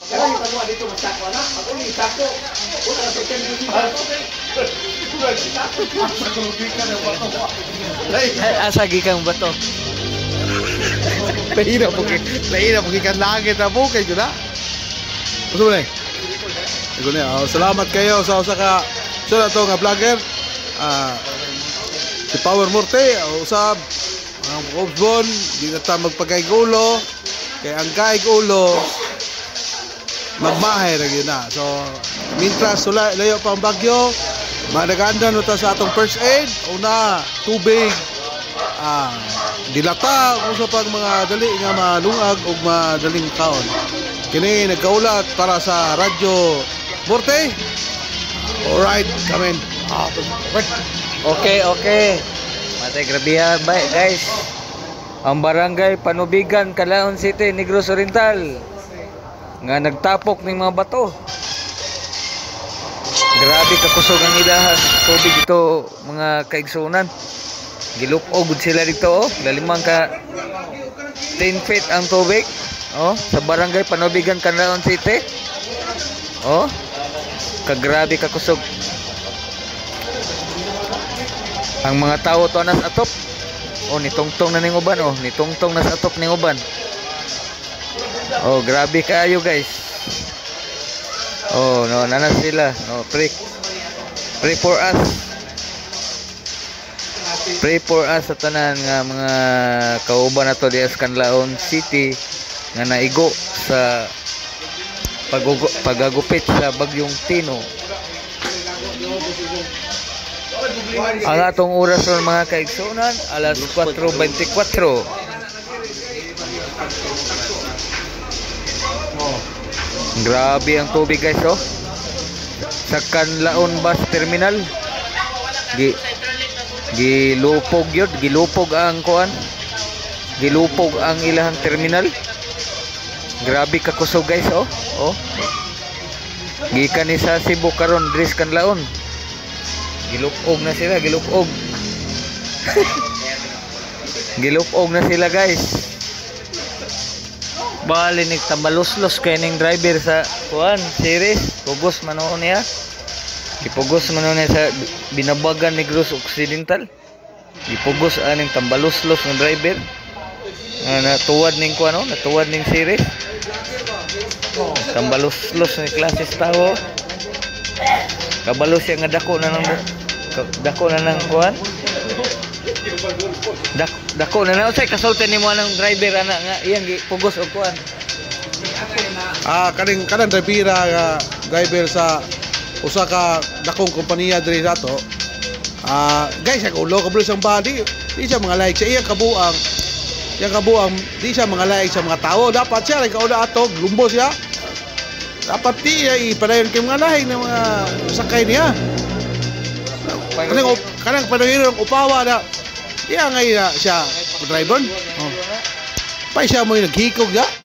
Kaya yung tanong dito masako na. Ako ni sako. Wala na sa tempo dito. Asa gikang bato. Lahina po gikan langit na po kay na. Gusto mo na? Salamat kayo sa usa ka to nga vlogger. Si Power Morte usab ang Obsbon di na ta magpagay ulo kay ang kaig ulo magmahay ra gyud na. So mintras layo pa ang bagyo, madaganda no ta sa atong first aid, una tubig, dilata usa pag mga dali nga malungag ug madaling kaon. Kini nagkaulat para sa Radyo Morte. Alright, come in. Okay. Matay grabihan ba guys. Ang barangay Panubigan, Calaon City, Negros Oriental nga nagtapok ng mga bato. Grabe kakusog ang ilahan tubig ito mga kaigsunan. Gilupog sila dito lalimang ka 10 feet ang tubig sa barangay Panubigan, Calaon City. Kagrabe kakusog. Ang mga tao to nas atop. Nitungtong na ning uban nitungtong na sa atop ning uban. Grabe kayo guys. Nanas sila. Pray for us. Pray for us sa tanan nga mga kauban nato di sa Canlaon City nga naigo sa pagagupit sa bagyong Tino. Ang atong oras ron mga kaigsunan, alas 4:24. Grabe ang tubig guys sa Canlaon Bus Terminal. Gilupog yun, gilupog ang kuan. Gilupog ang ilahang terminal. Grabe kakusog guys gikan ni sa Cebu karon dres Canlaon. Gilupog na sila, gilupog. Gilupog na sila guys. Bali nagtambalos-los kay ning driver sa kuan series. Pugos man niya. Gipugos man niya sa Binabagan Negros Occidental. Gipugos aning tambalos-los ng driver. Natuwad ning kuan natuwad ning series. Tambalos-los ni klases tao. Kabalo siya nga dako na ng kuan. Dako na usay kasulti nimo nang driver ana nga iyang gipugos og kuan. Kanang driver sa usa ka dakong kompanya diri dato. Guys, ako ulo kablo siyang body. Di siya mga like sa iyang kabuang. Di siya mga like sa mga tao. Dapat siya ikaw na atog lumbo siya. Dapat di ipadayon kay mga lahi ng mga sakay niya. Kanang panahirang upawa na iya ngayon siya driver. Pa siya mo yung naghikog ya.